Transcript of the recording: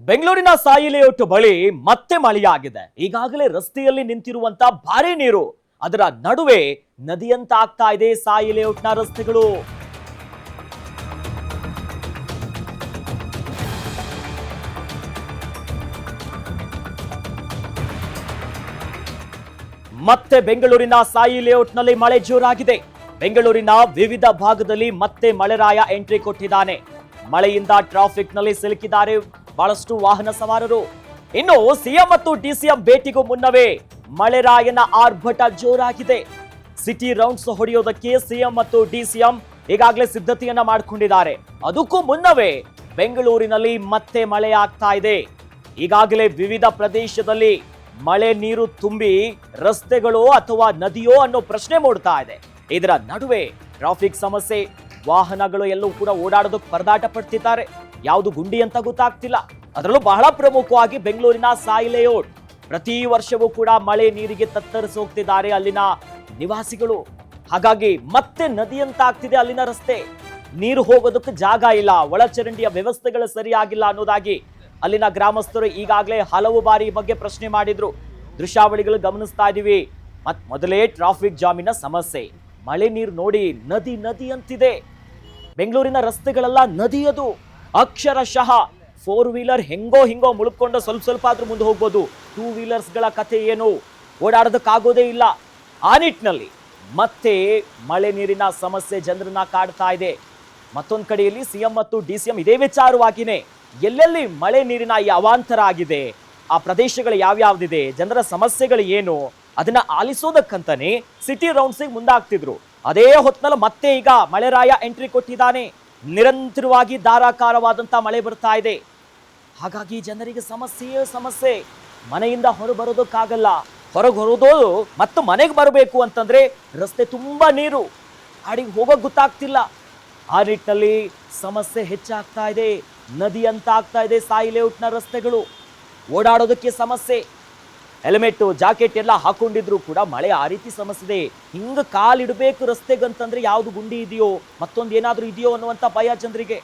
ಬೆಂಗಳೂರಿನ ಸಾಯಿ ಲೇಔಟ್ ಬಳಿ ಮತ್ತೆ ಮಳೆಯಾಗಿದೆ. ಈಗಾಗಲೇ ರಸ್ತೆಯಲ್ಲಿ ನಿಂತಿರುವಂತ ಭಾರಿ ನೀರು ಅದರ ನಡುವೆ ನದಿಯಂತ ಆಗ್ತಾ ಇದೆ ಸಾಯಿ ಲೇಔಟ್ನ ರಸ್ತೆಗಳು. ಮತ್ತೆ ಬೆಂಗಳೂರಿನ ಸಾಯಿ ಲೇಔಟ್ನಲ್ಲಿ ಮಳೆ ಜೋರಾಗಿದೆ. ಬೆಂಗಳೂರಿನ ವಿವಿಧ ಭಾಗದಲ್ಲಿ ಮತ್ತೆ ಮಳೆರಾಯ ಎಂಟ್ರಿ ಕೊಟ್ಟಿದ್ದಾನೆ. ಮಳೆಯಿಂದ ಟ್ರಾಫಿಕ್ನಲ್ಲಿ ಸಿಲುಕಿದ್ದಾರೆ ಬಹಳಷ್ಟು ವಾಹನ ಸವಾರರು. ಇನ್ನು ಸಿಎಂ ಮತ್ತು ಡಿಸಿಎಂ ಭೇಟಿಗೂ ಮುನ್ನವೇ ಮಳೆರಾಯನ ಆರ್ಭಟ ಜೋರಾಗಿದೆ. ಸಿಟಿ ರೌಂಡ್ಸ್ ಹೊಡೆಯೋದಕ್ಕೆ ಸಿಎಂ ಮತ್ತು ಡಿಸಿಎಂ ಈಗಾಗಲೇ ಸಿದ್ಧತೆಯನ್ನ ಮಾಡಿಕೊಂಡಿದ್ದಾರೆ. ಅದಕ್ಕೂ ಮುನ್ನವೇ ಬೆಂಗಳೂರಿನಲ್ಲಿ ಮತ್ತೆ ಮಳೆ ಆಗ್ತಾ ಇದೆ. ಈಗಾಗಲೇ ವಿವಿಧ ಪ್ರದೇಶದಲ್ಲಿ ಮಳೆ ನೀರು ತುಂಬಿ ರಸ್ತೆಗಳು ಅಥವಾ ನದಿಯೋ ಅನ್ನೋ ಪ್ರಶ್ನೆ ಮೂಡ್ತಾ ಇದೆ. ಇದರ ನಡುವೆ ಟ್ರಾಫಿಕ್ ಸಮಸ್ಯೆ, ವಾಹನಗಳು ಎಲ್ಲವೂ ಕೂಡ ಓಡಾಡೋದಕ್ಕೆ ಪರದಾಟ ಪಡ್ತಿದ್ದಾರೆ. ಯಾವುದು ಗುಂಡಿ ಅಂತ ಗೊತ್ತಾಗ್ತಿಲ್ಲ. ಅದರಲ್ಲೂ ಬಹಳ ಪ್ರಮುಖವಾಗಿ ಬೆಂಗಳೂರಿನ ಸಾಯಿ ಲೇಔಟ್ ಪ್ರತಿ ವರ್ಷವೂ ಕೂಡ ಮಳೆ ನೀರಿಗೆ ತತ್ತರಿಸಿ ಹೋಗ್ತಿದ್ದಾರೆ ಅಲ್ಲಿನ ನಿವಾಸಿಗಳು. ಹಾಗಾಗಿ ಮತ್ತೆ ನದಿಯಂತ ಆಗ್ತಿದೆ ಅಲ್ಲಿನ ರಸ್ತೆ. ನೀರು ಹೋಗೋದಕ್ಕೆ ಜಾಗ ಇಲ್ಲ, ಒಳಚರಂಡಿಯ ವ್ಯವಸ್ಥೆಗಳು ಸರಿಯಾಗಿಲ್ಲ ಅನ್ನೋದಾಗಿ ಅಲ್ಲಿನ ಗ್ರಾಮಸ್ಥರು ಈಗಾಗಲೇ ಹಲವು ಬಾರಿ ಈ ಬಗ್ಗೆ ಪ್ರಶ್ನೆ ಮಾಡಿದ್ರು. ದೃಶ್ಯಾವಳಿಗಳು ಗಮನಿಸ್ತಾ ಇದೀವಿ. ಮೊದಲೇ ಟ್ರಾಫಿಕ್ ಜಾಮಿನ ಸಮಸ್ಯೆ, ಮಳೆ ನೀರು ನೋಡಿ ನದಿ ನದಿ ಅಂತಿದೆ. ಬೆಂಗಳೂರಿನ ರಸ್ತೆಗಳೆಲ್ಲ ನದಿಯದು. ಅಕ್ಷರಶಃ 4 ವೀಲರ್ ಹೆಂಗೋ ಹಿಂಗೋ ಮುಳುಕೊಂಡು ಸ್ವಲ್ಪ ಆದ್ರೂ ಮುಂದೆ ಹೋಗ್ಬೋದು. 2 ವೀಲರ್ಸ್ಗಳ ಕಥೆ ಏನು, ಓಡಾಡೋದಕ್ಕಾಗೋದೇ ಇಲ್ಲ. ಆ ನಿಟ್ಟಿನಲ್ಲಿ ಮತ್ತೆ ಮಳೆ ನೀರಿನ ಸಮಸ್ಯೆ ಜನರನ್ನ ಕಾಡ್ತಾ ಇದೆ. ಮತ್ತೊಂದು ಕಡೆಯಲ್ಲಿ ಸಿಎಂ ಮತ್ತು ಡಿಸಿಎಂ ಇದೇ ವಿಚಾರವಾಗಿನೇ ಎಲ್ಲೆಲ್ಲಿ ಮಳೆ ನೀರಿನ ಈ ಅವಾಂತರ ಆಗಿದೆ, ಆ ಪ್ರದೇಶಗಳು ಯಾವ್ಯಾವ್ದಿದೆ, ಜನರ ಸಮಸ್ಯೆಗಳು ಏನು, ಅದನ್ನ ಆಲಿಸೋದಕ್ಕಂತಾನೆ ಸಿಟಿ ರೌಂಡ್ಸಿಗೆ ಮುಂದಾಗ್ತಿದ್ರು. ಅದೇ ಹೊತ್ನಲ್ಲಿ ಮತ್ತೆ ಈಗ ಮಳೆರಾಯ ಎಂಟ್ರಿ ಕೊಟ್ಟಿದ್ದಾನೆ. ನಿರಂತರವಾಗಿ ಧಾರಾಕಾರವಾದಂತ ಮಳೆ ಬರ್ತಾ ಇದೆ. ಹಾಗಾಗಿ ಜನರಿಗೆ ಸಮಸ್ಯೆ. ಮನೆಯಿಂದ ಹೊರಬರೋದಕ್ಕಾಗಲ್ಲ. ಹೊರಗೆ ಹೊರೋದು ಮತ್ತು ಮನೆಗೆ ಬರಬೇಕು ಅಂತಂದ್ರೆ ರಸ್ತೆ ತುಂಬಾ ನೀರು, ಗಾಡಿಗೆ ಹೋಗೋಕೆ ಗೊತ್ತಾಗ್ತಿಲ್ಲ. ಆ ನಿಟ್ಟಿನಲ್ಲಿ ಸಮಸ್ಯೆ ಹೆಚ್ಚಾಗ್ತಾ ಇದೆ. ನದಿ ಅಂತ ಆಗ್ತಾ ಇದೆ ಸಾಯಿ ಲೇಔಟ್ನ ರಸ್ತೆಗಳು. ಓಡಾಡೋದಕ್ಕೆ ಸಮಸ್ಯೆ. ಹೆಲ್ಮೆಟ್ ಜಾಕೆಟ್ ಎಲ್ಲ ಹಾಕೊಂಡಿದ್ರು ಕೂಡ ಮಳೆ ಆ ರೀತಿ ಸಮಸ್ಯೆ ಇದೆ. ಹಿಂಗ ಕಾಲಿಡಬೇಕು ರಸ್ತೆಗಂತಂದ್ರೆ ಯಾವ್ದು ಗುಂಡಿ ಇದೆಯೋ ಮತ್ತೊಂದು ಏನಾದ್ರೂ ಇದೆಯೋ ಅನ್ನುವಂತ ಭಯ ಜನರಿಗೆ.